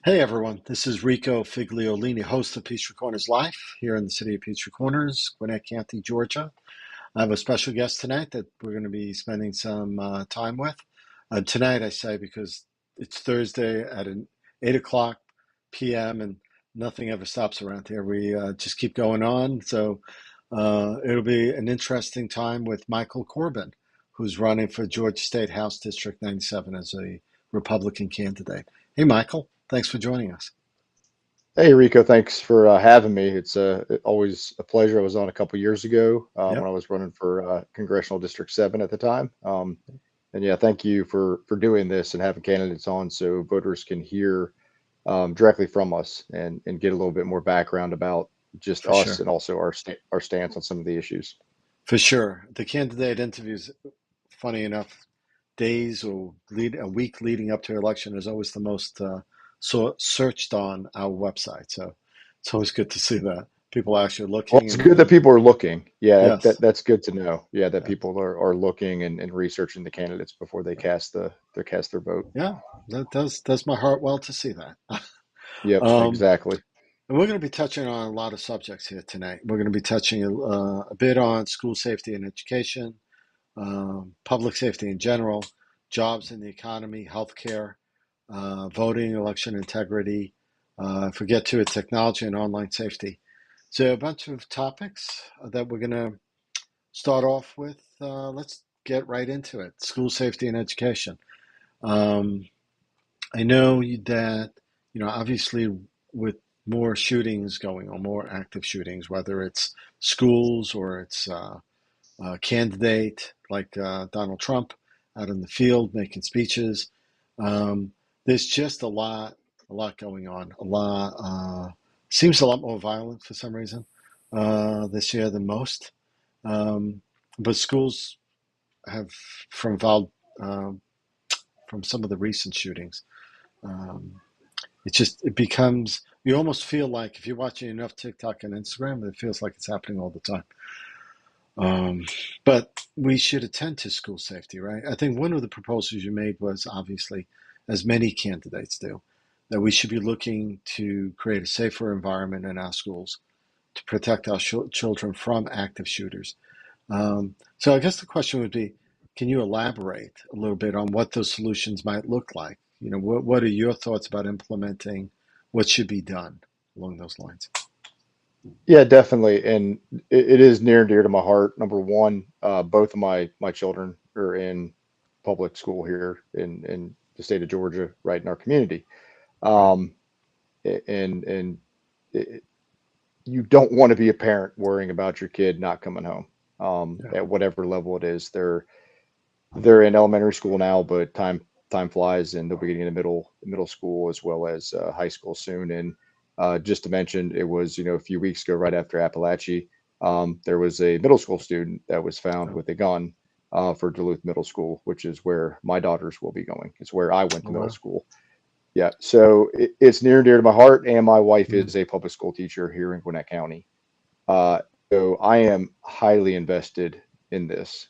Hey everyone, this is Rico Figliolini, host of Peachtree Corners Life here in the city of Peachtree Corners, Gwinnett County, Georgia. I have a special guest tonight that we're going to be spending some time with. Tonight, I say, because it's Thursday at an 8 o'clock p.m. and nothing ever stops around here. We just keep going on. So it'll be an interesting time with Michael Corbin, who's running for Georgia State House District 97 as a Republican candidate. Hey, Michael, thanks for joining us. Hey Rico, thanks for having me. It's always a pleasure. I was on a couple years ago when Yep, I was running for Congressional District 7 at the time. And yeah, thank you for doing this and having candidates on so voters can hear directly from us and get a little bit more background about just for us sure. and also our stance on some of the issues. For sure. The candidate interviews, funny enough, days or a week leading up to election is always the most searched on our website. So it's always good to see that people are actually Well, looking it's good that and people are looking. Yeah, yes, that's good to know. Yeah, that yeah, people are looking and researching the candidates before they cast their vote. yeah, that does my heart well to see that. Yep, Um, exactly. and we're going to be touching on a lot of subjects here tonight. We're going to be touching a bit on school safety and education, public safety in general, jobs in the economy, healthcare, voting, election integrity, if we get to it, technology and online safety. So a bunch of topics that we're going to start off with. Let's get right into it. School safety and education. Um, I know that, obviously with more shootings going on, more active shootings, whether it's schools or it's candidate like Donald Trump out in the field making speeches. Um, there's just a lot going on. A lot seems a lot more violent for some reason this year than most. Um, but schools have, from Val, um, from some of the recent shootings, um, it becomes you almost feel like if you're watching enough TikTok and Instagram, it feels like it's happening all the time. Um, but we should attend to school safety, right? I think one of the proposals you made was obviously, as many candidates do, that we should be looking to create a safer environment in our schools to protect our children from active shooters. So I guess the question would be, can you elaborate a little bit on what those solutions might look like? What are your thoughts about implementing what should be done along those lines? Yeah, definitely. And it is near and dear to my heart. Number one, both of my children are in public school here in the state of Georgia, right in our community. Right. Um, and it, you don't want to be a parent worrying about your kid not coming home, Yeah. at whatever level it is. They're in elementary school now, but time flies, and they'll be getting into middle school as well as high school soon. And just to mention, it was a few weeks ago, right after Appalachia, there was a middle school student that was found Oh, with a gun for Duluth Middle School, which is where my daughters will be going. It's where I went oh to middle wow. school. Yeah, so it's near and dear to my heart. And my wife Mm, is a public school teacher here in Gwinnett County. Uh, so I am highly invested in this.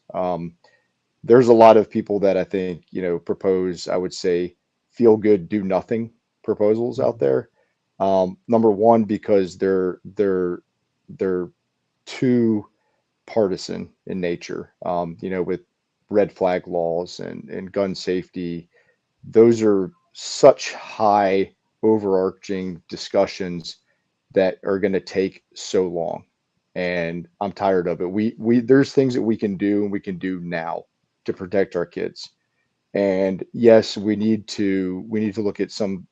There's a lot of people that I think, propose, I would say, feel good, do nothing proposals out mm, there. Number one, because they're too partisan in nature. With red flag laws and gun safety, those are such high overarching discussions that are going to take so long. And I'm tired of it. We there's things that we can do and we can do now to protect our kids. And yes, we need to look at some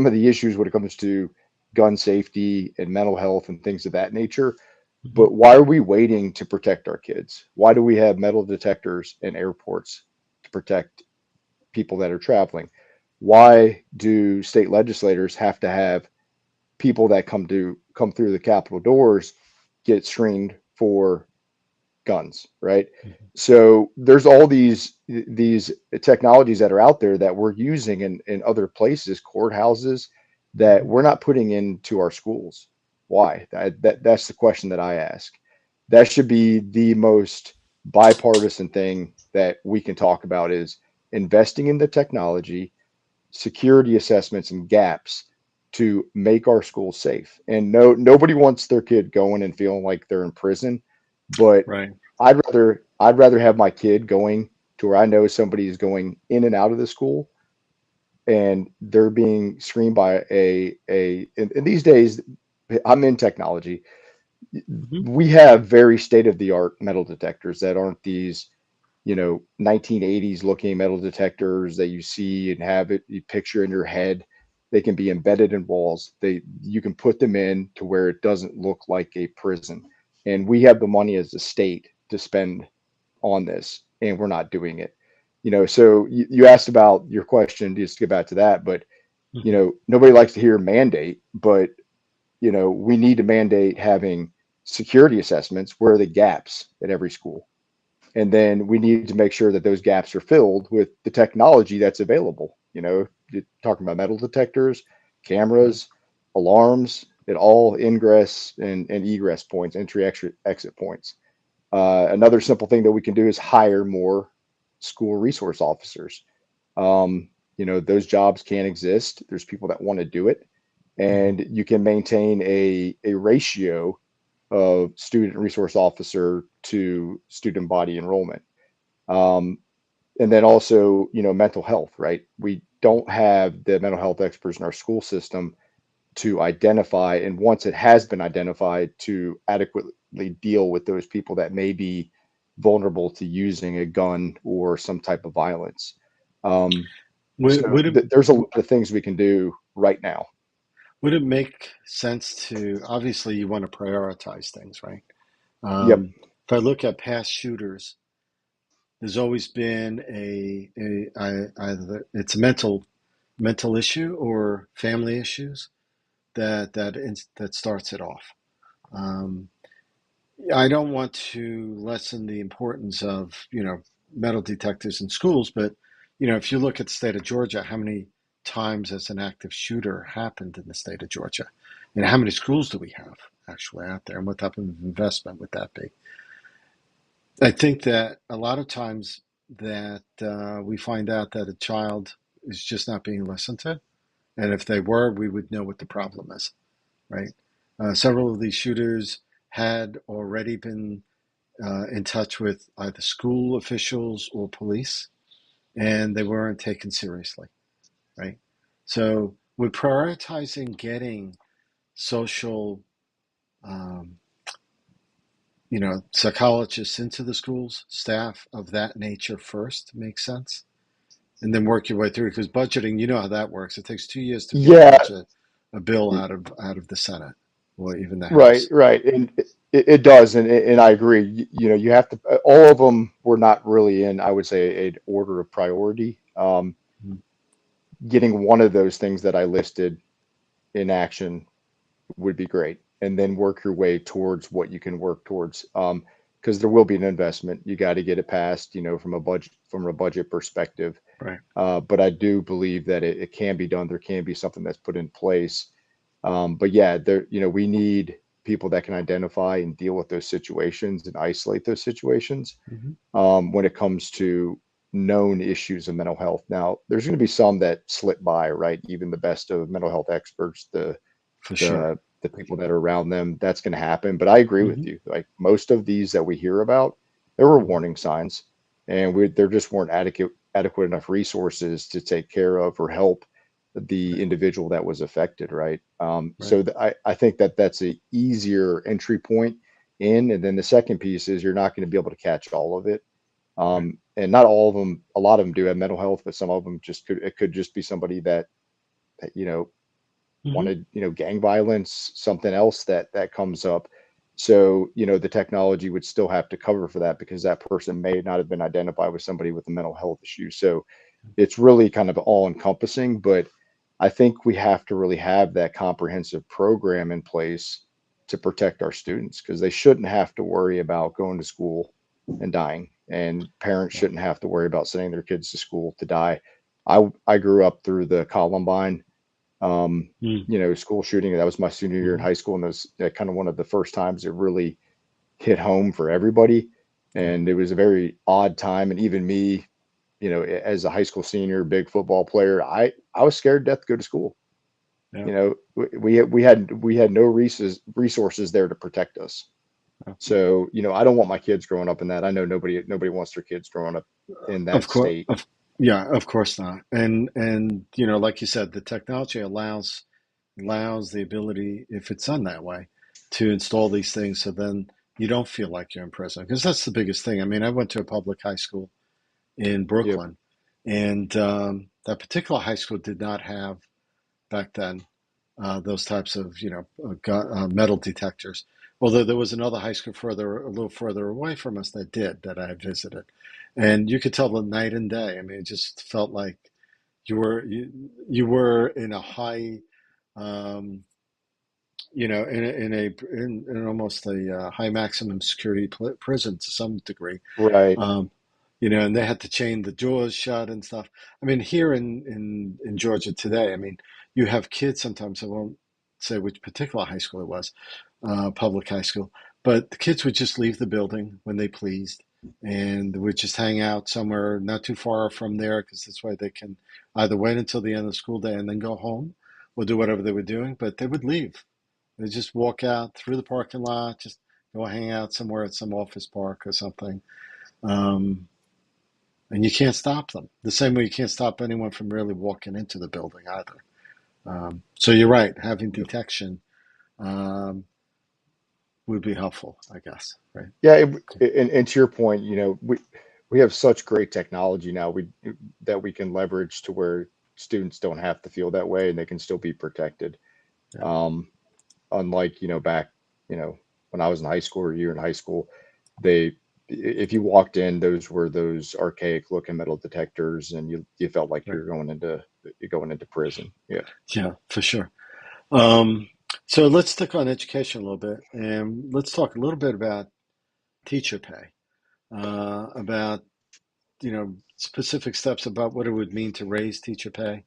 of the issues when it comes to gun safety and mental health and things of that nature. mhm. But why are we waiting to protect our kids? Why do we have metal detectors in airports to protect people that are traveling? Why do state legislators have to have people that come through the Capitol doors get screened for guns, right? Mhm. So there's all these technologies that are out there that we're using in other places, courthouses, that Mhm. we're not putting into our schools. Why? That's the question that I ask. That should be the most bipartisan thing that we can talk about is investing in the technology security assessments and gaps to make our schools safe. And no, nobody wants their kid going and feeling like they're in prison, but Right. I'd rather have my kid going to where I know somebody is going in and out of the school and they're being screened by and these days I'm in technology. Hmm. We have very state of the art metal detectors that aren't these 1980s looking metal detectors that you see and have it you picture in your head. They can be embedded in walls. You can put them in to where it doesn't look like a prison. And we have the money as a state to spend on this, and we're not doing it. So you asked about your question, just to get back to that, but Hmm. nobody likes to hear mandate, but we need to mandate having security assessments. Where are the gaps at every school? And then we need to make sure that those gaps are filled with the technology that's available. You're talking about metal detectors, Right. cameras, alarms, at all ingress and egress points, entry, exit points. Another simple thing that we can do is hire more school resource officers. Those jobs can exist. There's people that want to do it, Hmm. and you can maintain a ratio of student resource officer to student body enrollment. Um, and then also, mental health, right? We don't have the mental health experts in our school system to identify, and once it has been identified, to adequately deal with those people that may be vulnerable to using a gun or some type of violence. Um, Would, so would it there's a lot of things we can do right now. would it make sense to, obviously you want to prioritize things, right? Yep. If I look at past shooters, there's always been either it's a mental issue or family issues that starts it off. Um, I don't want to lessen the importance of metal detectors in schools, but if you look at the state of Georgia, how many times has an active shooter happened in the state of Georgia, and how many schools do we have actually out there, and what type of investment would that be? I think that a lot of times that we find out that a child is just not being listened to, and if they were, we would know what the problem is, right? Several of these shooters had already been in touch with either school officials or police, and they weren't taken seriously, right? So we're prioritizing getting social, um, psychologists into the schools, staff of that nature first makes sense, and then work your way through. Because budgeting, you know how that works. It takes 2 years to be able to Yeah. budget a bill out of the Senate or even the Right. House. Right. And it does. And I agree. You have to, all of them were not really in, I would say, an order of priority. Mm-hmm. Getting one of those things that I listed in action would be great. And then work your way towards what you can work towards. Because there will be an investment. You got to get it passed, from a budget perspective. Right. But I do believe that it can be done. There can be something that's put in place. But yeah, we need people that can identify and deal with those situations and isolate those situations Mm-hmm. when it comes to known issues of mental health. Now, there's going to be some that slip by, right? Even the best of mental health experts, the For sure. the people that are around them, that's going to happen. But I agree with Mm-hmm. you. Like most of these that we hear about, there were Mm-hmm. warning signs, and there just weren't adequate enough resources to take care of or help the Right. individual that was affected, right? Right. So I think that that's a easier entry point in, and then the second piece is you're not going to be able to catch all of it. Right. And not all of them, a lot of them do have mental health, but some of them it could just be somebody that Mm-hmm. wanted, gang violence, something else that comes up. So, the technology would still have to cover for that because that person may not have been identified with somebody with a mental health issue. So it's really kind of all encompassing, but I think we have to really have that comprehensive program in place to protect our students because they shouldn't have to worry about going to school and dying, and parents Right. shouldn't have to worry about sending their kids to school to die. I grew up through the Columbine Mm-hmm. school shooting. That was my senior year in Mm-hmm. high school, and it was kind of one of the first times it really hit home for everybody. Right. And it was a very odd time. And even me, as a high school senior, big football player, I was scared to death to go to school. Yeah. We had no resources there to protect us. Yeah. So, I don't want my kids growing up in that. I know nobody wants their kids growing up in Of that course, state. yeah, of course not. And like you said, the technology allows the ability, if it's done that way, to install these things, so then you don't feel like you're in prison. Because that's the biggest thing. I mean, I went to a public high school in Yep. Brooklyn, and that particular high school did not have back then those types of metal detectors. Although there was another high school a little further away from us that I had visited, and you could tell the night and day. I mean, it just felt like you were in a high, um, in almost a high maximum security prison to some degree. Right. Um, and they had to chain the doors shut and stuff. I mean, here in Georgia today, I mean, you have kids sometimes, I won't say which particular high school it was, public high school, but the kids would just leave the building when they pleased and would just hang out somewhere not too far from there because this way they can either wait until the end of the school day and then go home or do whatever they were doing, but they would leave. They just walk out through the parking lot, just go hang out somewhere at some office park or something. Um, and you can't stop them. The same way you can't stop anyone from really walking into the building either. So you're right. Having Yep. detection um, would be helpful, I guess. Right. Yeah. And to your point, we have such great technology now that we can leverage to where students don't have to feel that way and they can still be protected. Yeah. Um, Unlike, back, when I was in high school or you were in high school, they, if you walked in, those were those archaic looking metal detectors, and you felt like Right. you're going into prison. Yeah. Yeah. For sure. Um, so let's stick on education a little bit, and let's talk a little bit about teacher pay. About specific steps about what it would mean to raise teacher pay,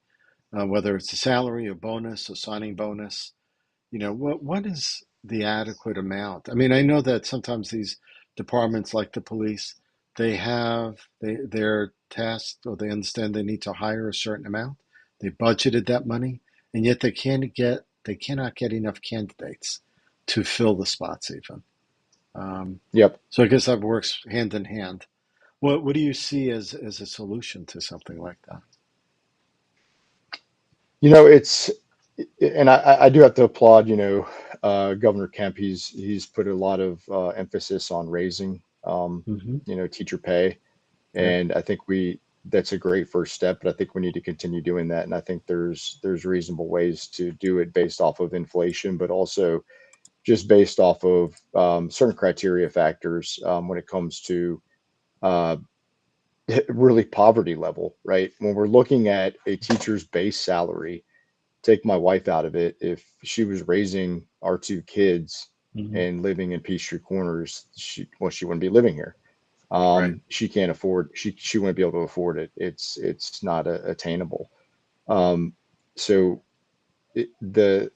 whether it's a salary, a bonus, a signing bonus. What is the adequate amount? I mean, I know that sometimes these departments, like the police, they're tasked, or they understand they need to hire a certain amount. They budgeted that money, and yet they cannot get enough candidates to fill the spots even. Um, Yep. so I guess that works hand in hand. What do you see as a solution to something like that? It's, and I do have to applaud, Governor Kemp. He's put a lot of emphasis on raising, Hmm. teacher pay. Yeah. And I think that's a great first step, but I think we need to continue doing that. And I think there's reasonable ways to do it based off of inflation, but also just based off of certain criteria factors when it comes to uh, really poverty level, right? When we're looking at a teacher's base salary, take my wife out of it. If she was raising our two kids Hmm. and living in Peachtree Corners, she wouldn't be living here. Right. She can't afford, she wouldn't be able to afford it. It's not attainable. Um, so the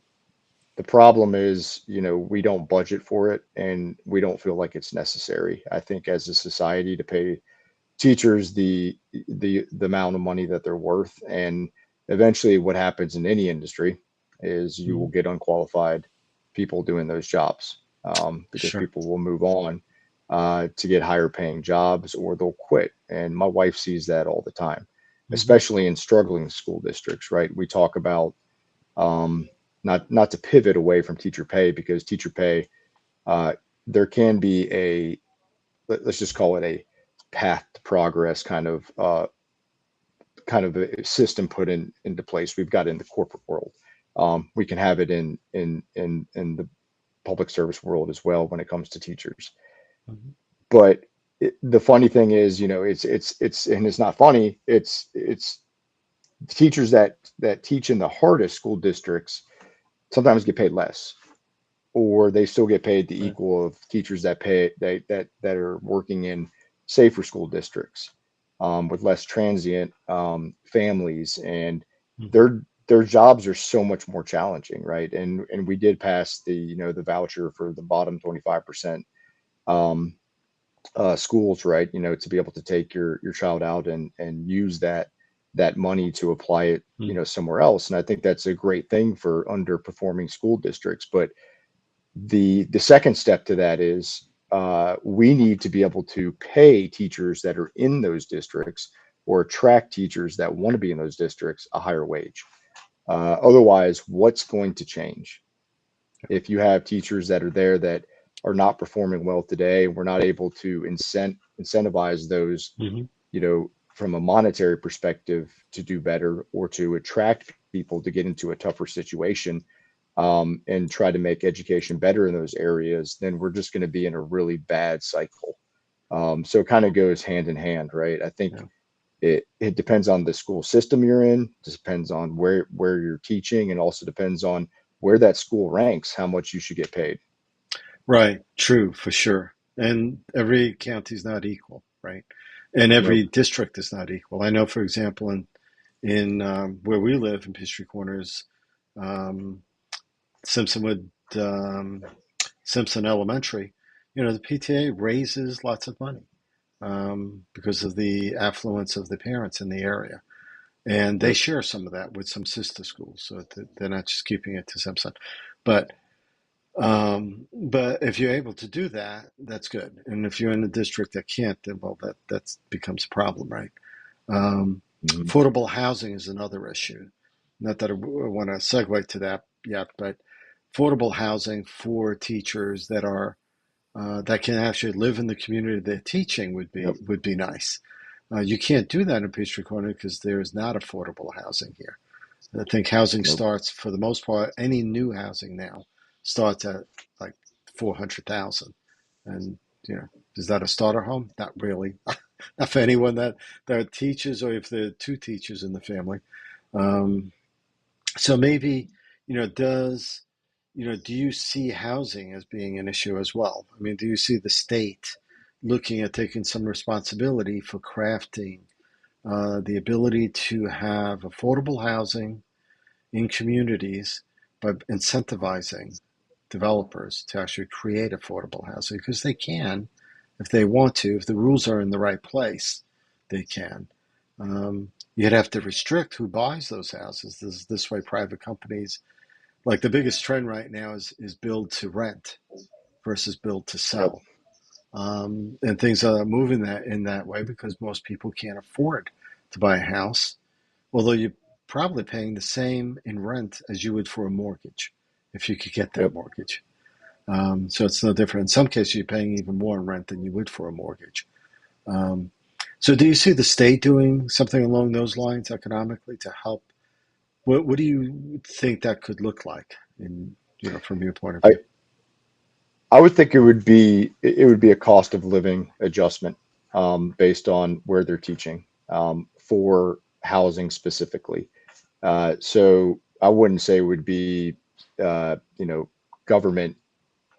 problem is, we don't budget for it and we don't feel like it's necessary. I think as a society to pay teachers the amount of money that they're worth, and eventually what happens in any industry is you will Hmm. get unqualified people doing those jobs, because Sure. people will move on to get higher paying jobs, or they'll quit. And my wife sees that all the time, Hmm. especially in struggling school districts, right? We talk about, um, not to pivot away from teacher pay, because teacher pay, uh, there can be let's just call it a path to progress kind of a system put into place. We've got it in the corporate world. We can have it in the public service world as well when it comes to teachers. Hmm. But the funny thing is, and it's not funny. It's teachers that teach in the hardest school districts sometimes get paid less, or they still get paid the Right. equal of teachers that are working in safer school districts, with less transient families, and Hmm. their jobs are so much more challenging, right? And we did pass the voucher for the bottom 25%, um, schools, right? To be able to take your child out and use that money to apply it, Mm. somewhere else. And I think that's a great thing for underperforming school districts. But the second step to that is we need to be able to pay teachers that are in those districts or attract teachers that want to be in those districts a higher wage. Otherwise, what's going to change? If you have teachers that are there that are not performing well today, we're not able to incentivize those, Hmm. from a monetary perspective to do better or to attract people to get into a tougher situation, and try to make education better in those areas, then we're just going to be in a really bad cycle. So it kind of goes hand in hand, right? I think Yeah. it depends on the school system you're in, depends on where you're teaching, and also depends on where that school ranks, how much you should get paid. Right. True, for sure. And every county is not equal, right? And every Nope. district is not equal. I know, for example, in where we live in Peachtree Corners, um, Simpsonwood, Simpson Elementary, the PTA raises lots of money because of the affluence of the parents in the area. And they Yep. share some of that with some sister schools, so they're not just keeping it to Simpson. But but if you're able to do that, that's good. And if you're in a district that can't, then well, that becomes a problem, right? Um, Mhm. Affordable housing is another issue. Not that I want to segue to that yet, but affordable housing for teachers that can actually live in the community they're teaching Yep. would be nice. You can't do that in Peachtree Corner because there is not affordable housing here. I think housing Nope. starts, for the most part, any new housing now starts at like 400,000. And, is that a starter home? Not really. Not for anyone that teaches, or if there are two teachers in the family. Um, so maybe, do you see housing as being an issue as well? I mean, do you see the state looking at taking some responsibility for crafting the ability to have affordable housing in communities by incentivizing developers to actually create affordable housing? Because they can, if they want to, if the rules are in the right place, they can. You'd have to restrict who buys those houses. This way, private companies, like the biggest trend right now is build to rent versus build to Yep. sell. And things are moving that in that way because most people can't afford to buy a house, although you're probably paying the same in rent as you would for a mortgage if you could get that Yep. mortgage. So it's no different. In some cases, you're paying even more in rent than you would for a mortgage. Um, so do you see the state doing something along those lines economically to help? What do you think that could look like from your point of I view? I would think it would be a cost of living adjustment, based on where they're teaching, for housing specifically. So I wouldn't say it would be, government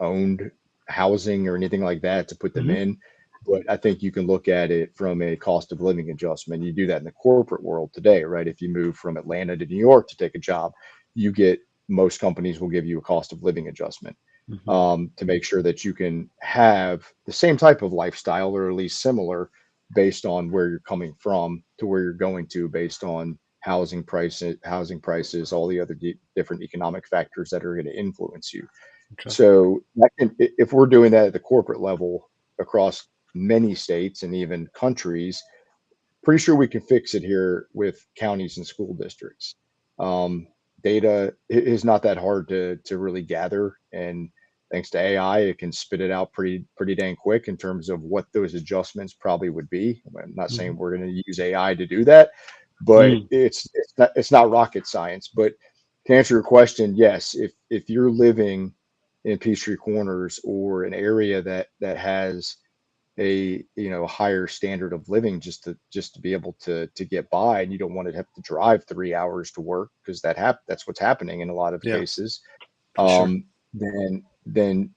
owned housing or anything like that to put them Hmm. in. But I think you can look at it from a cost of living adjustment. You do that in the corporate world today, right? If you move from Atlanta to New York to take a job, you get most companies will give you a cost of living adjustment, Hmm. to make sure that you can have the same type of lifestyle or at least similar based on where you're coming from to where you're going to based on housing prices, all the other different economic factors that are going to influence you. Okay. So if we're doing that at the corporate level across many states and even countries, pretty sure we can fix it here with counties and school districts. Um, Data is not that hard to really gather, and thanks to AI, it can spit it out pretty dang quick in terms of what those adjustments probably would be. I'm not Hmm. saying we're going to use AI to do that, but Mm. it's not rocket science. But to answer your question, yes, if you're living in Peachtree Corners or an area that has a higher standard of living just to be able to get by, and you don't want to have to drive 3 hours to work because that's what's happening in a lot of Yeah, cases. for sure. Then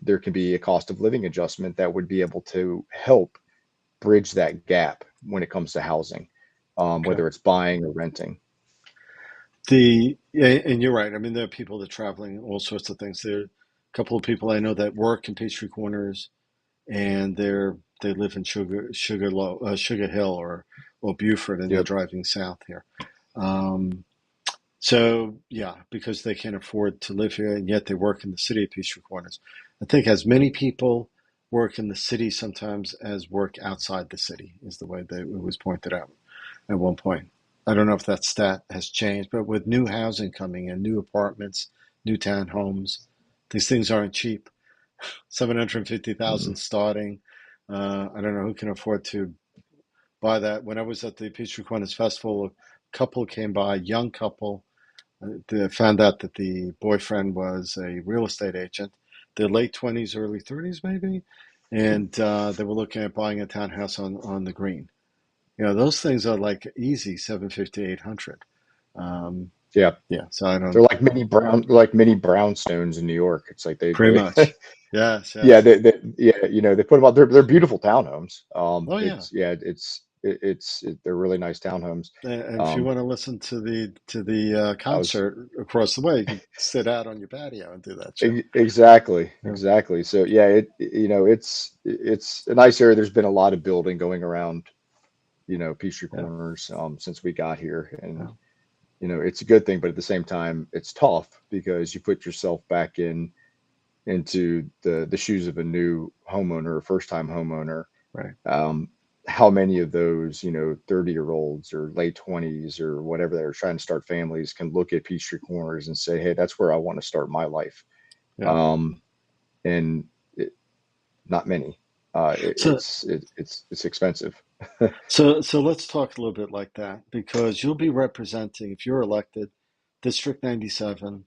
there can be a cost of living adjustment that would be able to help bridge that gap when it comes to housing, Okay. whether it's buying or renting. Yeah, and you're right. I mean, there are people that are traveling, all sorts of things. There are a couple of people I know that work in Peachtree Corners, and they live in Sugar Hill or Beaufort, and they're Yep. driving south here. Um, so yeah, because they can't afford to live here, and yet they work in the city of Peachtree Corners. I think as many people work in the city sometimes as work outside the city is the way that it was pointed out at one point. I don't know if that stat has changed, but with new housing coming in, new apartments, new townhomes, these things aren't cheap. 750,000 Mm. starting. I don't know who can afford to buy that. When I was at the Peachtree Corners Festival, a couple came by, young couple. They found out that the boyfriend was a real estate agent. Their late 20s, early 30s, maybe, and they were looking at buying a townhouse on the green. Those things are like easy 750, 800. Um, Yeah. yeah, so I They're don't like mini brownstones in New York. It's like pretty they much. Yes, yeah, yes. yeah, they put them out. They're beautiful townhomes. Oh yeah. They're really nice townhomes. And if you Um, want to listen to the I was concert across the way, you can sit out on your patio and do that too. exactly, Yeah, exactly. So yeah, it's a nice area. There's been a lot of building going around, Peachtree yeah, Corners, since we got here, yeah. and it's a good thing, but at the same time, it's tough because you put yourself back into the shoes of a new homeowner, a first time homeowner. Right. um, how many of those, 30-year-olds or late 20s or whatever that are trying to start families can look at Peachtree Corners and say, hey, that's where I want to start my life. Yeah. Um, and it, not many. So It's expensive. so let's talk a little bit like that because you'll be representing, if you're elected, District 97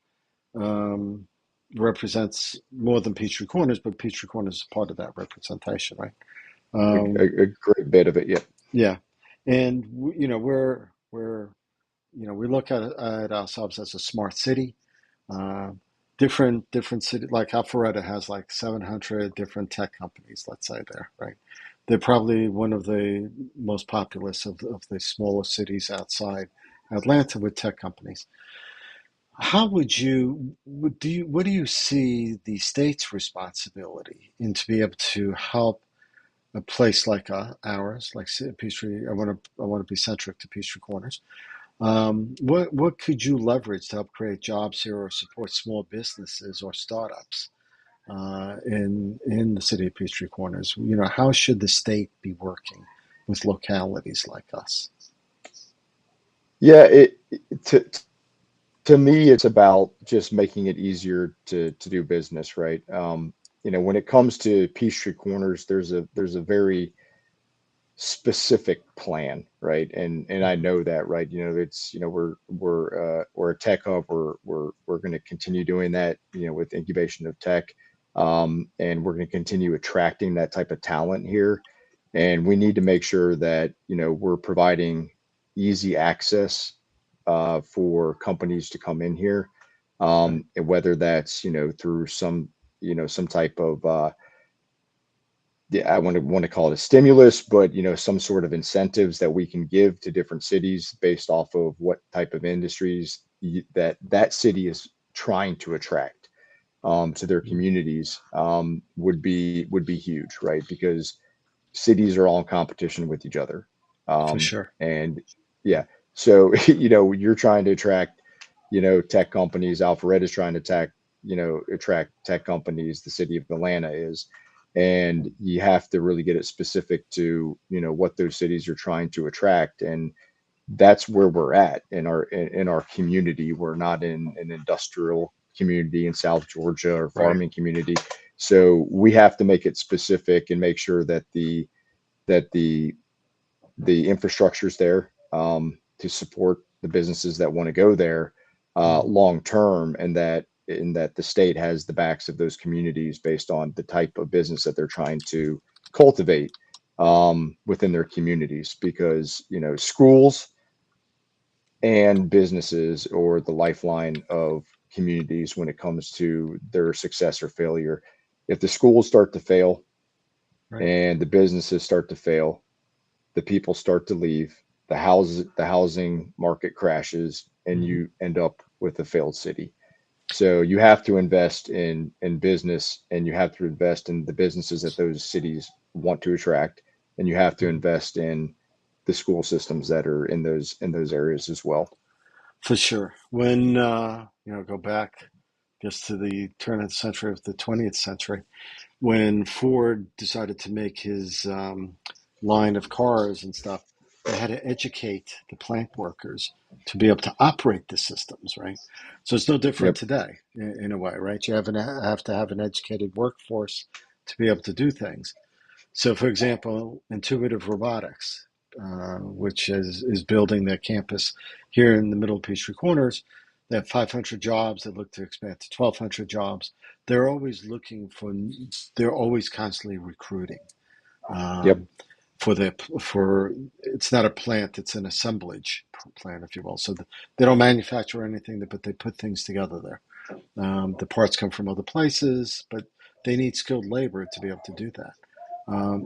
um, represents more than Peachtree Corners, but Peachtree Corners is part of that representation, right? Um, A great bit of it. Yeah. yeah, and we look at ourselves as a smart city. Uh, different city like Alpharetta has like 700 different tech companies. Let's say there, right? They're probably one of the most populous of the smaller cities outside Atlanta with tech companies. How what do you see the state's responsibility in to be able to help a place like ours, like Peachtree? I want to be centric to Peachtree Corners. What could you leverage to help create jobs here or support small businesses or startups in the city of Peachtree Corners? How should the state be working with localities like us? Yeah. To, to me, it's about just making it easier to do business, right? When it comes to Peachtree Corners, there's a very specific plan, right? And I know that, right? It's we're a tech hub. We're going to continue doing that, with incubation of tech, and we're going to continue attracting that type of talent here. And we need to make sure that we're providing easy access for companies to come in here, Right, and whether that's through some type of yeah, I want to call it a stimulus, but some sort of incentives that we can give to different cities based off of what type of industries that city is trying to attract, to their communities, would be huge, right? Because cities are all in competition with each other, for sure. and yeah, so you're trying to attract tech companies. Alpharetta is trying to attract tech companies. The city of Atlanta is, and you have to really get it specific to what those cities are trying to attract, and that's where we're at in our community. We're not in an industrial community in South Georgia or Right. farming community, so we have to make it specific and make sure that the infrastructure is there, to support the businesses that want to go there Mm, long term, and that the state has the backs of those communities based on the type of business that they're trying to cultivate, within their communities. Because schools and businesses or the lifeline of communities when it comes to their success or failure. If the schools start to fail right. and the businesses start to fail, the people start to leave, the housing market crashes, and Hmm. you end up with a failed city. So you have to invest in business, and you have to invest in the businesses that those cities want to attract, and you have to Mhm. invest in the school systems that are in those areas as well. For sure. When go back just to the turn of the century of the 20th century, when Ford decided to make his line of cars and stuff, they had to educate the plant workers to be able to operate the systems, right? So it's no different Yep. today in a way, right? You have to have an educated workforce to be able to do things. So, for example, intuitive robotics, which is building their campus here in the middle of Peachtree Corners, they have 500 jobs. They look to expand to 1,200 jobs. They're always looking for. They're always constantly recruiting Yep. um, for their for. It's not a plant; it's an assemblage plant, if you will. So they don't manufacture anything, but they put things together there. The parts come from other places, but they need skilled labor to be able to do that.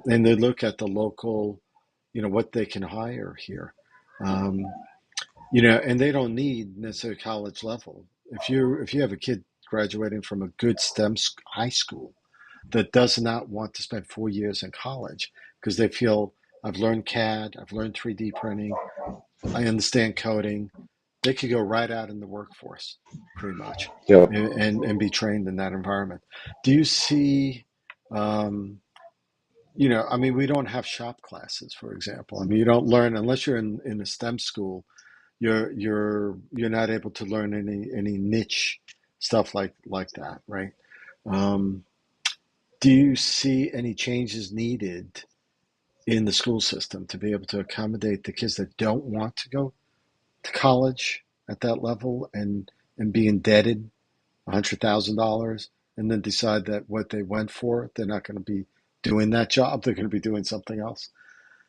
And they look at the local, what they can hire here. Um, and they don't need necessarily college level. If you have a kid graduating from a good STEM high school that does not want to spend 4 years in college because they feel I've learned CAD, I've learned 3D printing, I understand coding, they could go right out in the workforce pretty much Yep. and be trained in that environment. Do you see, um, I mean, we don't have shop classes, for example. I mean, you don't learn unless you're in a STEM school. You're not able to learn any niche stuff like that, right? Um, do you see any changes needed in the school system to be able to accommodate the kids that don't want to go to college at that level and be indebted $100,000 and then decide that what they went for, they're not going to be doing that job. They're going to be doing something else.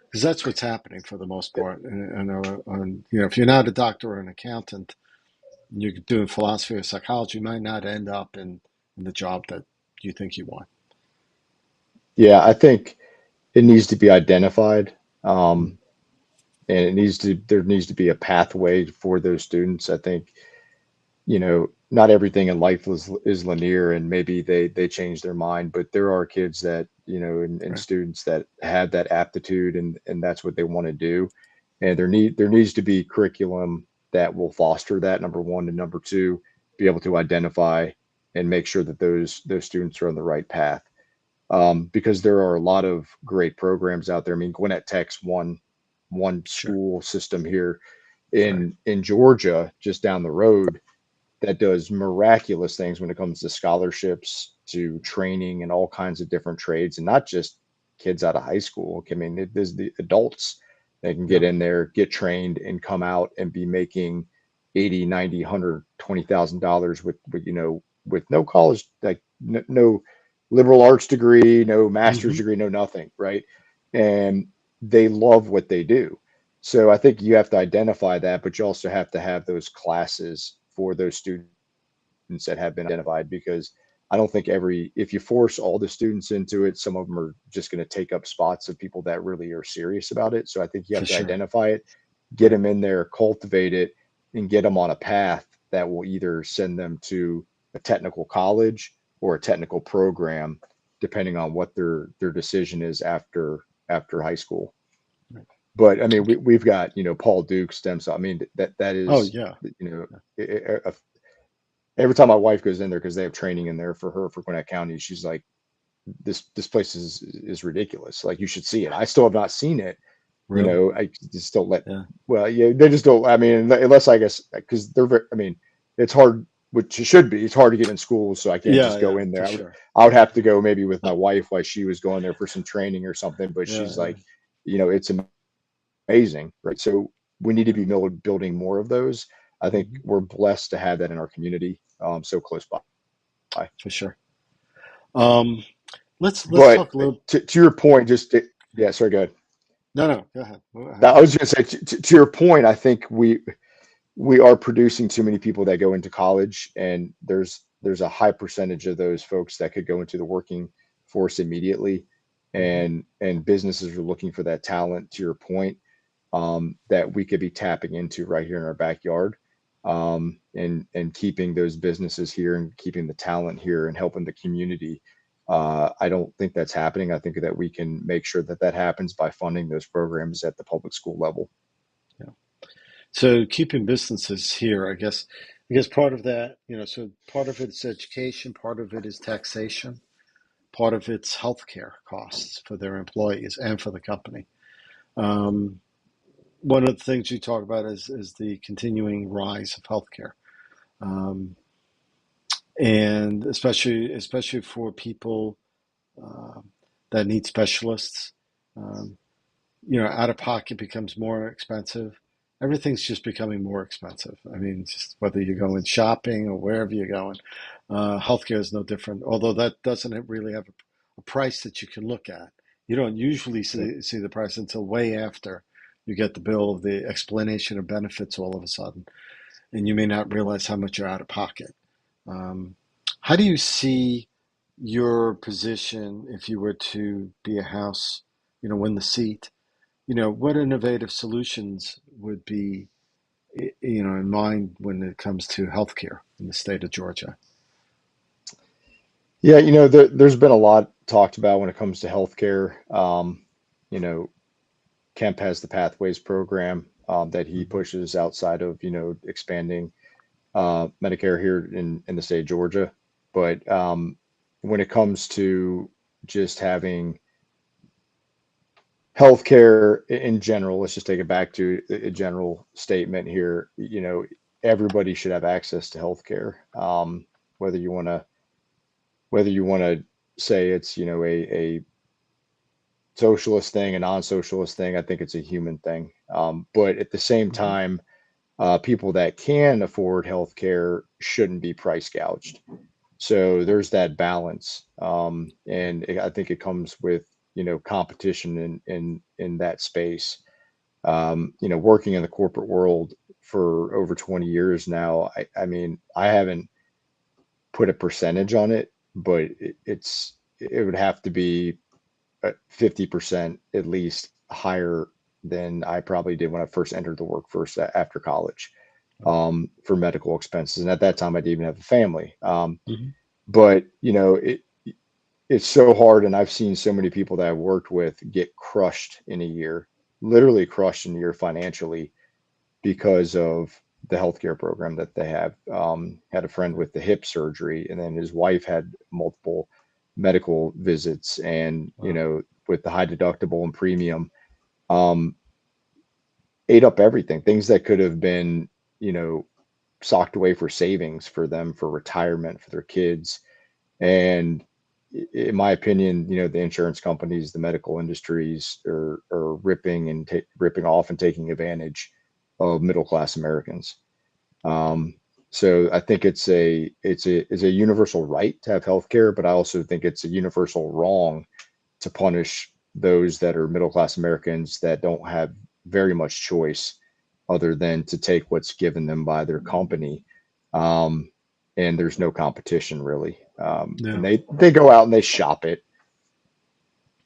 Because that's what's happening for the most part. And if you're not a doctor or an accountant, you're doing philosophy or psychology, you might not end up in the job that you think you want. Yeah, I think it needs to be identified. Mm. And there needs to be a pathway for those students. I think, not everything in life is linear, and maybe they change their mind, but there are kids that, and Right. students that have that aptitude, and that's what they want to do. And there needs to be curriculum that will foster that, number one, and number two, be able to identify and make sure that those students are on the right path. Because there are a lot of great programs out there. I mean, Gwinnett Tech's one Sure. school system here Right. in Georgia, just down the road, that does miraculous things when it comes to scholarships, to training, and all kinds of different trades, and not just kids out of high school. I mean, there's the adults that can get Yep. in there, get trained, and come out and be making 80, 90, 100, $20,000 with no college, like no liberal arts degree, no master's Hmm. degree, no nothing, right? And they love what they do. So I think you have to identify that, but you also have to have those classes for those students that have been identified, because I don't think if you force all the students into it, some of them are just going to take up spots of people that really are serious about it. So I think you For have to sure. identify it, get them in there, cultivate it, and get them on a path that will either send them to a technical college or a technical program, depending on what their decision is after high school. Right. But I mean, Okay. we've got, Paul Duke stem cell. I mean, that Oh is, yeah. you know, Yeah. every time my wife goes in there, because they have training in there for her for Gwinnett County, she's like, this place is ridiculous. Like, you should see it. I still have not seen it. Really? I just don't let. Yeah. Well, yeah, they just don't. I mean, unless, I guess, because they're very. I mean, it's hard, which it should be. It's hard to get in schools, so I can't Yeah. just go Yeah. in For there. sure. I would have to go maybe with my wife while she was going there for some training or something. But Yeah. she's Yeah. like, it's amazing, right? So we need to Yeah. be building more of those. I think Hmm. we're blessed to have that in our community, so close by. For sure. Um, let's But talk a little. to your point, yeah, sorry, go ahead. No, no. Go ahead. Go ahead. I was going to say, to your point, I think we are producing too many people that go into college, and there's a high percentage of those folks that could go into the working force immediately, Hmm. and businesses are looking for that talent. To your point, that we could be tapping into right here in our backyard. and keeping those businesses here and keeping the talent here and helping the community. I don't think that's happening. I think that we can make sure that that happens by funding those programs at the public school level. Yeah. So keeping businesses here, I guess part of that, so part of it is education, part of it is taxation, part of it's healthcare costs for their employees and for the company. Um, One of the things you talk about is the continuing rise of healthcare, um, and especially for people uh, that need specialists. Um, Out of pocket becomes more expensive. Everything's just becoming more expensive. I mean, just whether you're going shopping or wherever you're going, healthcare is no different. Although that doesn't really have a price that you can look at. You don't usually see the price until way after you get the bill, the explanation of benefits all of a sudden, and you may not realize how much you're out of pocket. Um, how do you see your position if you were to be a House, win the seat? What innovative solutions would be, in mind when it comes to healthcare in the state of Georgia? Yeah, there's been a lot talked about when it comes to healthcare. You know, Kemp has the Pathways program that he Mhm. pushes outside of, expanding Medicare here in the state of Georgia. But when it comes to just having healthcare in general, let's just take it back to a general statement here. Everybody should have access to healthcare. Whether you want to whether you want to say it's, a socialist thing, a non-socialist thing, I think it's a human thing. But at the same Mhm. time, people that can afford healthcare shouldn't be price gouged. So there's that balance, and I think it comes with competition in that space. Working in the corporate world for over 20 years now, I mean, I haven't put a percentage on it, but it would have to be 50% at least higher than I probably did when I first entered the workforce after college, for medical expenses. And at that time, I didn't even have a family. Mhm. But it's so hard, and I've seen so many people that I've worked with get crushed in a year, literally crushed in a year financially because of the healthcare program that they have. Had a friend with the hip surgery, and then his wife had multiple medical visits, and Wow. with the high deductible and premium, um, ate up everything. Things that could have been, you know, socked away for savings for them for retirement for their kids. And in my opinion, the insurance companies, the medical industries are ripping off and taking advantage of middle class Americans. Um, so I think it's a universal right to have health care, but I also think it's a universal wrong to punish those that are middle class Americans that don't have very much choice other than to take what's given them by their company. Um, and there's no competition really. And Yeah. they go out and they shop it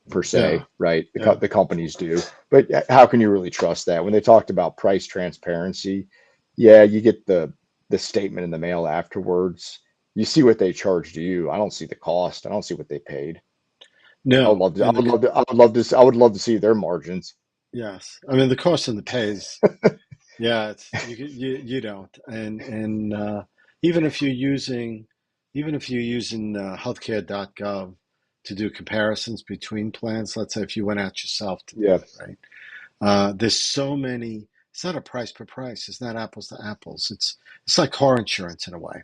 per Yeah. se, right? Yeah. The companies do, but how can you really trust that? When they talked about price transparency, yeah, you get the statement in the mail afterwards. You see what they charged you. I don't see the cost. I don't see what they paid. I would No. love to. I And would love to. I would love to. I would love to see their margins. yes. I mean, the cost and the pays. Yeah. You don't. And even if you're using, healthcare.gov to do comparisons between plans, let's say if you went out yourself to do Yeah. it, right? There's so many. It's not a price per price. It's not apples to apples. It's like car insurance in a way.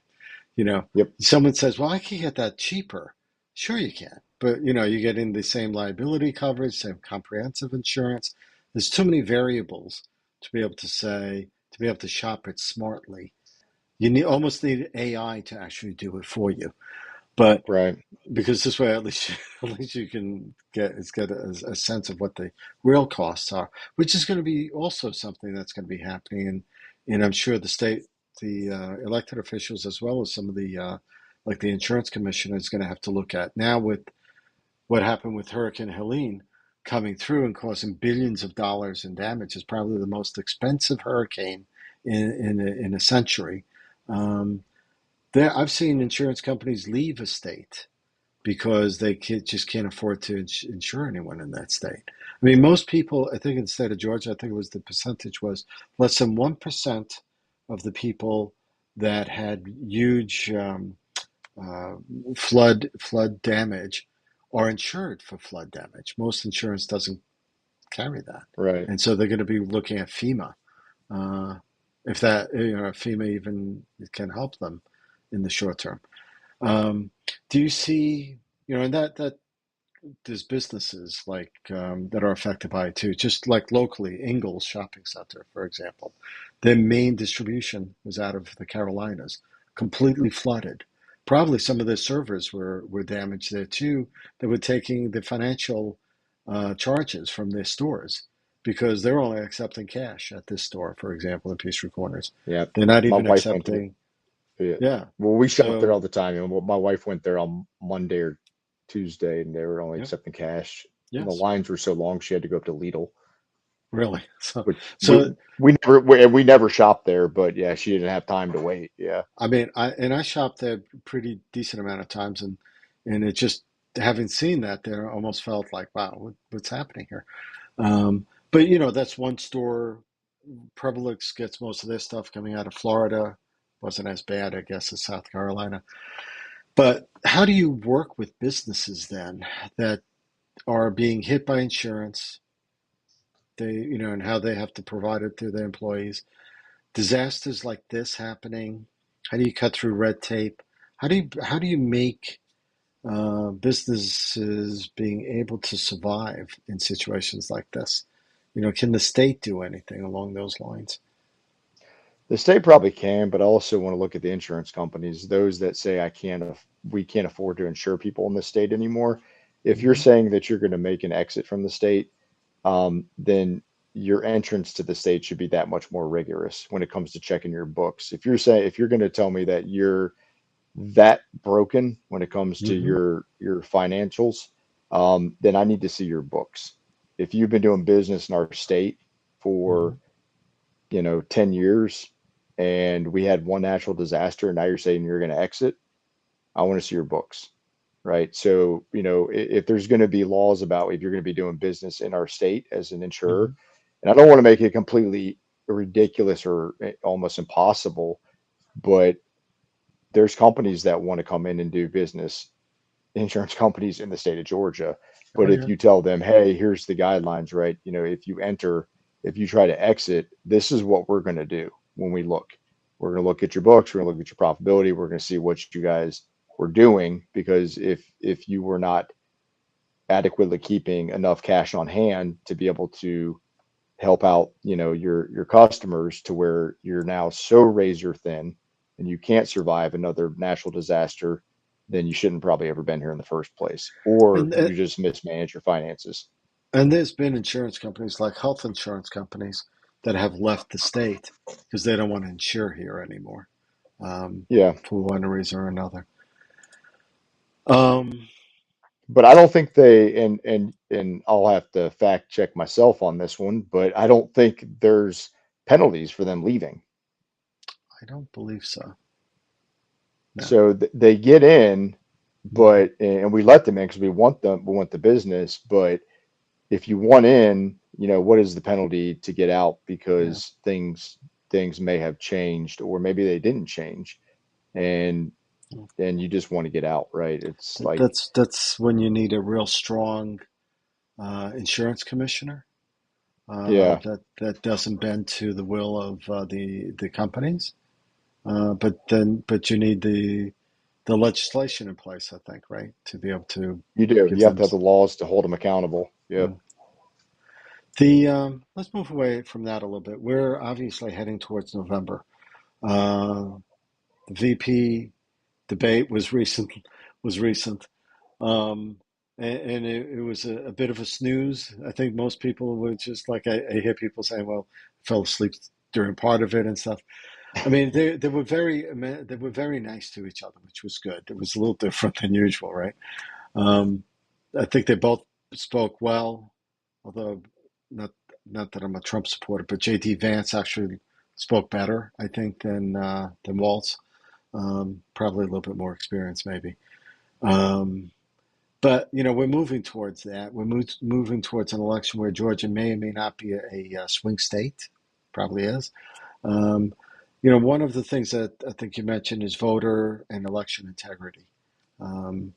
Yep. Someone says, "Well, I can get that cheaper." Sure, you can, but you're getting the same liability coverage, same comprehensive insurance. There's too many variables to be able to shop it smartly. You almost need AI to actually do it for you. But Right. because this way, at least at least you can get a sense of what the real costs are, which is going to be also something that's going to be happening, and I'm sure the elected officials as well as some of the like the insurance commissioner is going to have to look at now with what happened with Hurricane Helene coming through and causing billions of dollars in damage. Is probably the most expensive hurricane in a century. Um, there, I've seen insurance companies leave a state because they just can't afford to insure anyone in that state. I mean, most people, I think in the state of Georgia, I think it was the percentage was less than 1% of the people that had huge uh, flood damage are insured for flood damage. Most insurance doesn't carry that, Right. and so they're going to be looking at FEMA. Uh, if that, if FEMA even can help them in the short term. Do you see, and that there's businesses like that are affected by it too. Just like locally, Ingles Shopping Center, for example, their main distribution was out of the Carolinas, completely flooded. Probably some of their servers were damaged there too. They were taking the financial charges from their stores because they're only accepting cash at this store, for example, in Peachtree Corners. Yeah. They're not My even wife went there. accepting. Yeah. Yeah. Well, we shop there all So, the time, and my wife went there on Monday or Tuesday, and they were only yep. accepting cash. And the Yes. lines were so long, she had to go up to Lidl, Really. So, which we so we never shopped there, but yeah, she didn't have time to wait. Yeah. I mean, I shopped there a pretty decent amount of times, and it just having seen that there almost felt like, wow, what's happening here? But that's one store. Publix gets most of their stuff coming out of Florida. Wasn't as bad, I guess, as South Carolina. But how do you work with businesses then that are being hit by insurance? And how they have to provide it to their employees. Disasters like this happening. How do you cut through red tape? How do you make businesses being able to survive in situations like this? Can the state do anything along those lines? The state probably can, but I also want to look at the insurance companies, those that say we can't afford to insure people in the state anymore. If you're Hmm. saying that you're going to make an exit from the state, then your entrance to the state should be that much more rigorous when it comes to checking your books. If you're going to tell me that you're that broken when it comes to Hmm. your financials, then I need to see your books. If you've been doing business in our state Hmm. for 10 years and we had one natural disaster and now you're saying you're going to exit, I want to see your books, right? So, if there's going to be laws about if you're going to be doing business in our state as an insurer, Hmm. and I don't want to make it completely ridiculous or almost impossible, but there's companies that want to come in and do business, insurance companies in the state of Georgia. Oh But if yeah. you tell them, hey, here's the guidelines, right? If you try to exit, this is what we're going to do when we look. We're going to look at your books, we're going to look at your profitability, we're going to see what you guys were doing because if you were not adequately keeping enough cash on hand to be able to help out, your customers to where you're now so razor thin and you can't survive another natural disaster, then you shouldn't probably ever been here in the first place, or And you just mismanage your finances. and there's been insurance companies like health insurance companies that have left the state because they don't want to insure here anymore, Yeah, for one reason or another. Um, but I don't think and I'll have to fact check myself on this one, but I don't think there's penalties for them leaving. I don't believe so. No. So they get in, Hmm. and we let them in because we want the business, but if you want in, what is the penalty to get out Yeah. because things may have changed or maybe they didn't change and you just want to get out, right? It's like, That's when you need a real strong insurance commissioner yeah, that doesn't bend to the will of the companies. But you need the legislation in place, I think, right, to be able to you do. give You have them. to have the laws to hold them accountable. Yep. Mm. The Let's move away from that a little bit. We're obviously heading towards November. Uh, the VP debate was recent. Um, and it was a bit of a snooze. I think most people were just like I hear people saying, "Well, I fell asleep during part of it and stuff." I mean, they were very nice to each other, which was good. It was a little different than usual, right? Um, I think they both spoke well, although not not that I'm a Trump supporter, but J.D. Vance actually spoke better, I think, than Waltz. Probably a little bit more experience, maybe. Um, but we're moving towards that. We're moving towards an election where Georgia may or may not be a swing state. Probably is. Um, one of the things that I think you mentioned is voter and election integrity, um,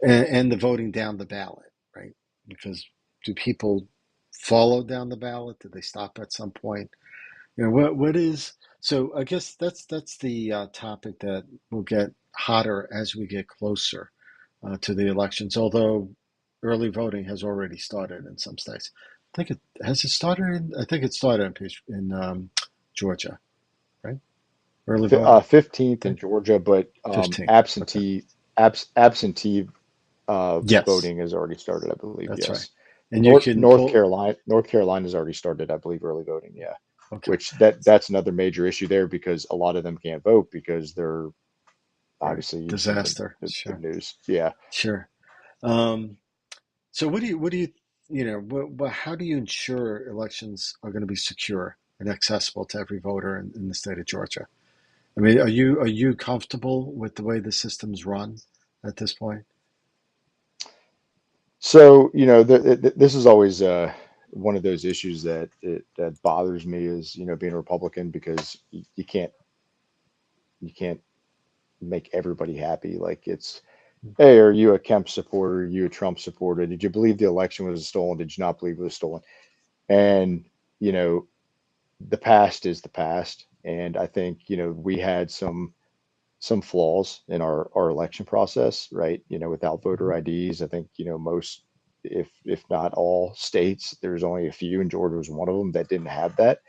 and the voting down the ballot, right? Because do people follow down the ballot? Do they stop at some point? What is so? I guess that's the topic that will get hotter as we get closer to the elections. Although early voting has already started in some states. I think it has it started. I think it started in Georgia, right? Early voting. 15th I in think Georgia, but 15. Okay. absentee Yes, voting has already started, I believe. that's right. Yes, And you can pull. North Carolina has already started, I believe, early voting. Yeah, Okay. which that's another major issue there because a lot of them can't vote because they're Right. obviously you've seen Disaster. the Sure. news. Yeah. Sure. Um, so what do you, how do you ensure elections are going to be secure and accessible to every voter in the state of Georgia? I mean, are you comfortable with the way the system's run at this point? So, this is always one of those issues that bothers me is, being a Republican because you can't make everybody happy. Like it's, hey, are you a Kemp supporter? Are you a Trump supporter? Did you believe the election was stolen? Did you not believe it was stolen? And, you know, the past is the past. And I think, we had some flaws in our election process, right? Without voter Hmm. IDs, I think, most, if not all states, there's only a few, and Georgia was one of them that didn't have that.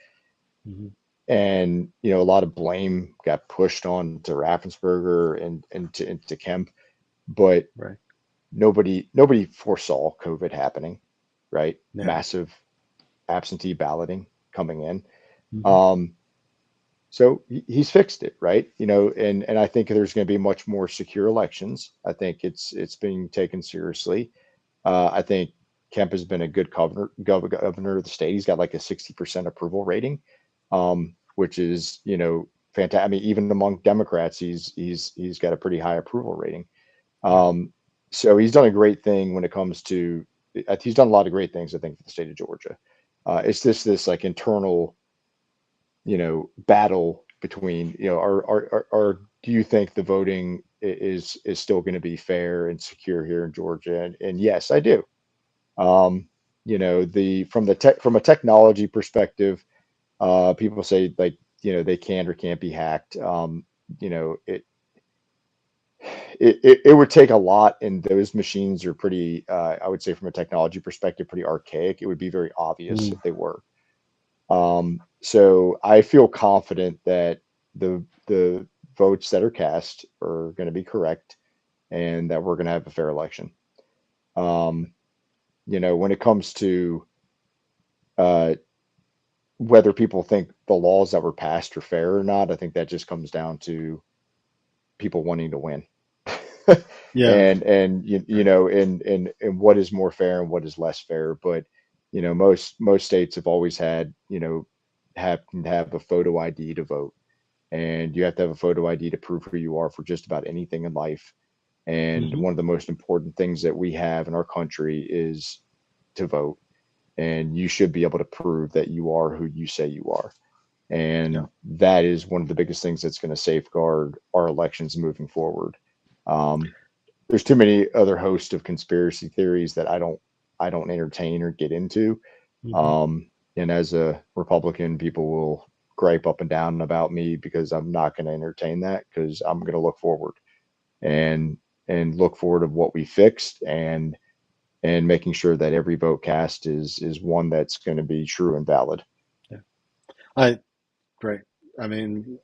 Hmm. And, a lot of blame got pushed on to Raffensperger and to Kemp, but Right. nobody foresaw COVID happening, right? Yeah. Massive absentee balloting coming in. Hmm. Um, So he's fixed it, right? And I think there's going to be much more secure elections. I think it's being taken seriously. I think Kemp has been a good governor of the state. He's got like a 60% approval rating, which is fantastic. I mean, even among Democrats, he's got a pretty high approval rating. Yeah. Um, so he's done a great thing when it comes to. He's done a lot of great things, I think, for the state of Georgia. It's this like internal battle between, are do you think the voting is still going to be fair and secure here in Georgia? And yes, I do. Um, the from a technology perspective, people say like, they can or can't be hacked. You know, it would take a lot, and those machines are pretty, I would say from a technology perspective, pretty archaic. It would be very obvious Mm. if they were. So I feel confident that the votes that are cast are going to be correct and that we're going to have a fair election. Um, when it comes to uh, whether people think the laws that were passed are fair or not, I think that just comes down to people wanting to win. Yeah. And Right. and what is more fair and what is less fair. But most states have always had, have a photo ID to vote, and you have to have a photo ID to prove who you are for just about anything in life. And Hmm. one of the most important things that we have in our country is to vote, and you should be able to prove that you are who you say you are. Yeah. And that is one of the biggest things that's going to safeguard our elections moving forward. Um, there's too many other host of conspiracy theories that I don't entertain or get into. Hmm. And as a Republican, people will gripe up and down about me because I'm not going to entertain that, because I'm going to look forward and look forward of what we fixed, and making sure that every vote cast is one that's going to be true and valid. Yeah. I Great. I mean,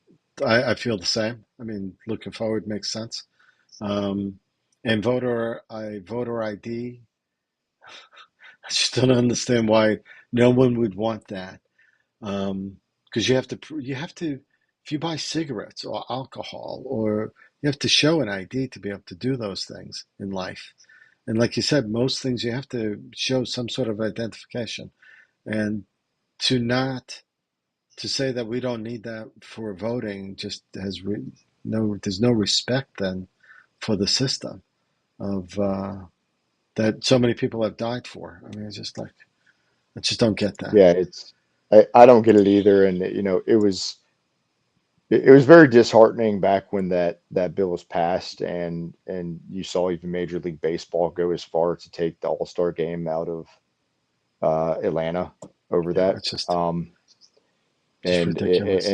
I feel the same. I mean, looking forward makes sense. Um, and voter ID. I just don't understand why no one would want that. Because you have to, if you buy cigarettes or alcohol, or you have to show an ID to be able to do those things in life. And like you said, most things you have to show some sort of identification. And to not to say that we don't need that for voting just no, there's no respect then for the system of that so many people have died for. I mean, it's just like I just don't get that. Yeah, I don't get it either. And it was very disheartening back when that bill was passed, and you saw even Major League Baseball go as far to take the All-Star game out of Atlanta over Yeah, that. it's just And ridiculous.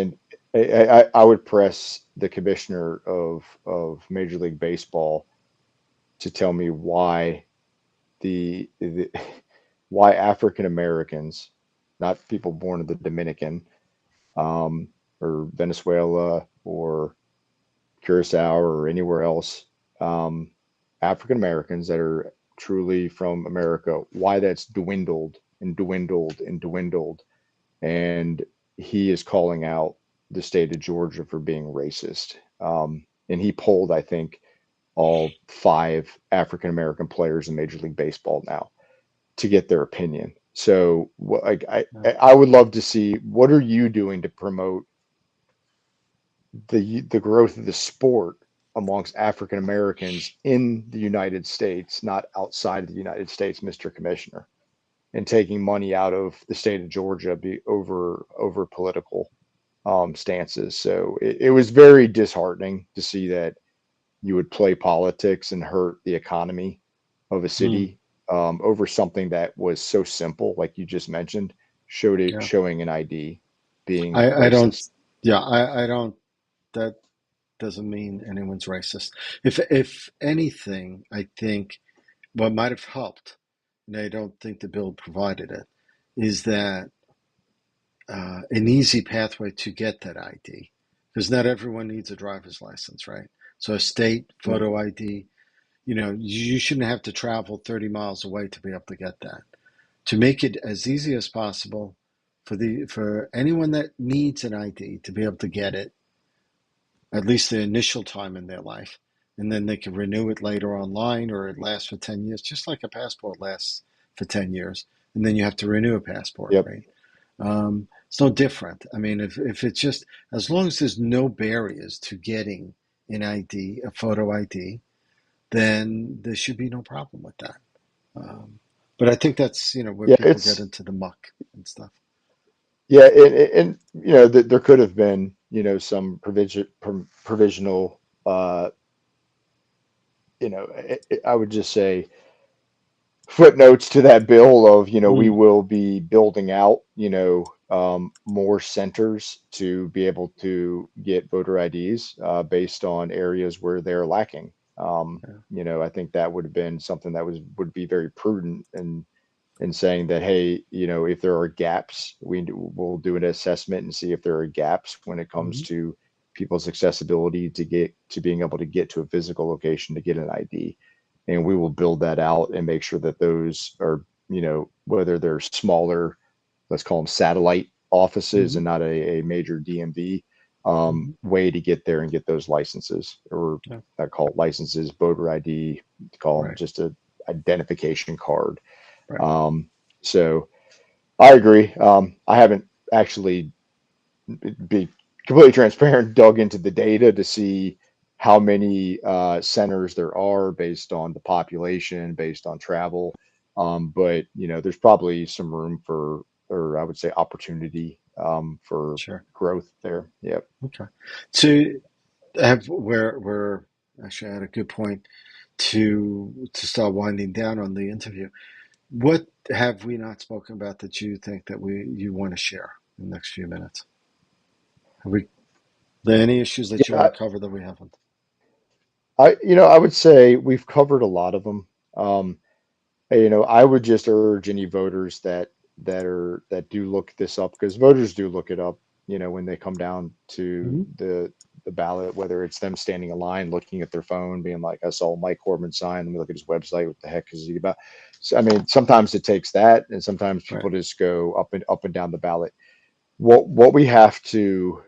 I would press the commissioner of Major League Baseball to tell me the why African Americans, not people born in the Dominican, um, or Venezuela or Curacao or anywhere else, um, African Americans that are truly from America, why that's dwindled and dwindled and dwindled. And he is calling out the state of Georgia for being racist. And he polled, I think, all five African American players in Major League Baseball now to get their opinion. So, like, Yeah. I would love to see what are you doing to promote the growth of the sport amongst African Americans in the United States, not outside of the United States, Mr. Commissioner, and taking money out of the state of Georgia over political stances. So it was very disheartening to see that you would play politics and hurt the economy of a Hmm. city over something that was so simple, like you just mentioned, Yeah. showing an ID being I don't. racist. Yeah. I don't. That doesn't mean anyone's racist. If anything, I think what might have helped, and I don't think the bill provided it, is that an easy pathway to get that ID, because not everyone needs a driver's license, right? So a state Yeah. photo ID, you shouldn't have to travel 30 miles away to be able to get that. To make it as easy as possible for anyone that needs an ID to be able to get it at least the initial time in their life, and then they can renew it later online or it lasts for 10 years, just like a passport lasts for 10 years, and then you have to renew a passport, Yep. right? It's no different. I mean, if it's just as long as there's no barriers to getting an ID, a photo ID, then there should be no problem with that. Um, but I think that's where Yeah. people get into the muck and stuff. Yeah, and there could have been some provisional I would just say footnotes to that bill of we Mm, will be building out more centers to be able to get voter IDs based on areas where they're lacking. yeah. I think that would have been something that would be very prudent and saying that, hey, if there are gaps, will do an assessment and see if there are gaps when it comes Hmm. to people's accessibility to get to being able to get to a physical location to get an ID. And we will build that out and make sure that those are, whether they're smaller, let's call them satellite offices Hmm. and not a major DMV Hmm. way to get there and get those licenses, or Yeah. not call it licenses, voter ID, call them Right. just a identification card. Right. um, so I agree. I haven't actually, be completely transparent, dug into the data to see how many centers there are based on the population, based on travel. But there's probably some room for, or I would say opportunity for Sure. growth there. Yep. Okay. To have where we're actually at a good point to start winding down on the interview. What have we not spoken about that you think that you want to share in the next few minutes? Have we there any issues that you want Yeah. to cover that we haven't? I would say we've covered a lot of them. Um, I would just urge any voters that do look this up, because voters do look it up, when they come down to Hmm. the ballot, whether it's them standing in line, looking at their phone, being like, I saw Mike Corbin sign, let me look at his website. What the heck is he about? So, I mean, sometimes it takes that, and sometimes Right. people just go up and down the ballot. What we have to,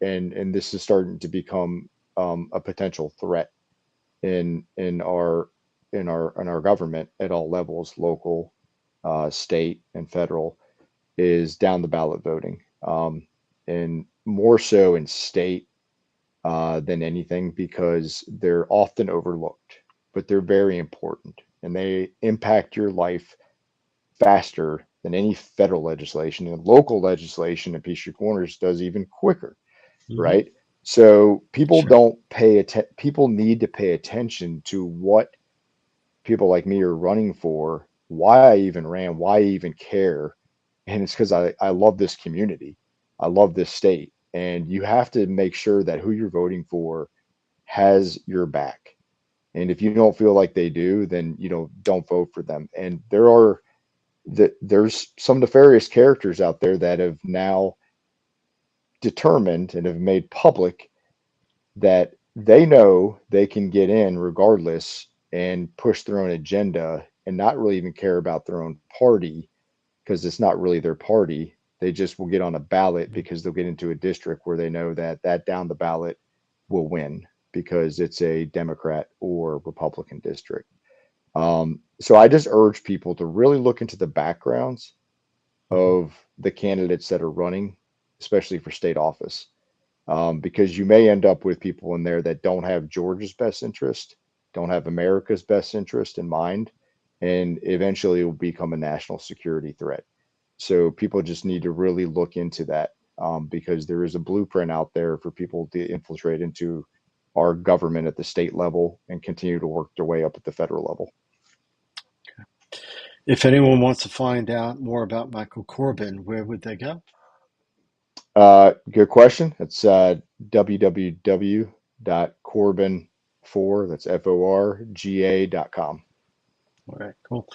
and this is starting to become a potential threat in our government at all levels, local, state, and federal, is down the ballot voting. and more so in state than anything because they're often overlooked, but they're very important and they impact your life faster than any federal legislation, and local legislation in Peachtree Corners does even quicker, Hmm. right? So people Sure. don't pay attention. People need to pay attention to what people like me are running for, why I even ran, why I even care. And it's because I love this community. I love this state. And you have to make sure that who you're voting for has your back. And if you don't feel like they do, then don't vote for them. And there's some nefarious characters out there that have now determined and have made public that they know they can get in regardless and push their own agenda and not really even care about their own party because it's not really their party. They just will get on a ballot because they'll get into a district where they know that down the ballot will win because it's a Democrat or Republican district. So I just urge people to really look into the backgrounds Hmm. of the candidates that are running, especially for state office, because you may end up with people in there that don't have Georgia's best interest, don't have America's best interest in mind, and eventually will become a national security threat. So people just need to really look into that because there is a blueprint out there for people to infiltrate into our government at the state level and continue to work their way up at the federal level. If anyone wants to find out more about Michael Corbin, where would they go? Good question. It's www.corbin4, that's FORGA.com. All right, cool.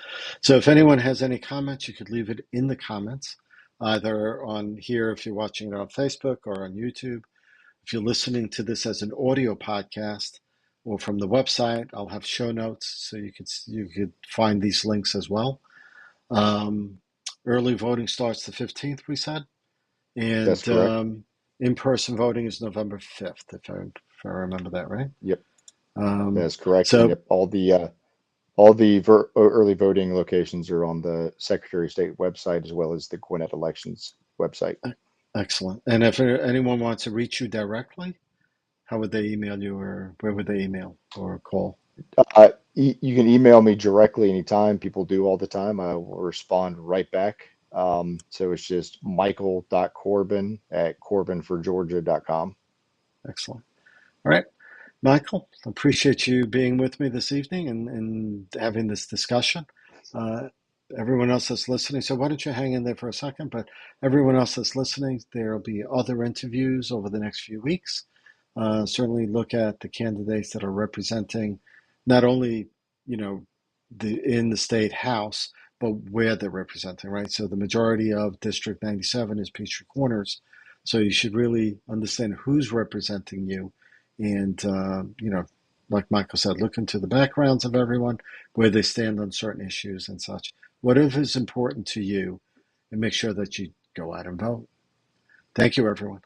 So if anyone has any comments, you could leave it in the comments, either on here if you're watching it on Facebook or on YouTube. If you're listening to this as an audio podcast or from the website, I'll have show notes so you could find these links as well. Um, Early voting starts the 15th, we said, That's and correct. in-person voting is November 5th, if I remember that right. Yep, Um, that's correct. And so yep, all the early voting locations are on the Secretary of State website as well as the Gwinnett Elections website. excellent. And if anyone wants to reach you directly, how would they email you, or where would they email or call? You can email me directly anytime. People do all the time. I will respond right back. So it's just michael.corbin@corbinforgeorgia.com. Excellent. All right. Michael, appreciate you being with me this evening and having this discussion. Uh, Everyone else that's listening, so why don't you hang in there for a second? But everyone else that's listening, there'll be other interviews over the next few weeks. Certainly look at the candidates that are representing not only, you know, in the state house, but where they're representing, right? So the majority of District 97 is Peachtree Corners. So you should really understand who's representing you and, like Michael said, look into the backgrounds of everyone, where they stand on certain issues and such. Whatever is important to you, and make sure that you go out and vote. Thank you, everyone.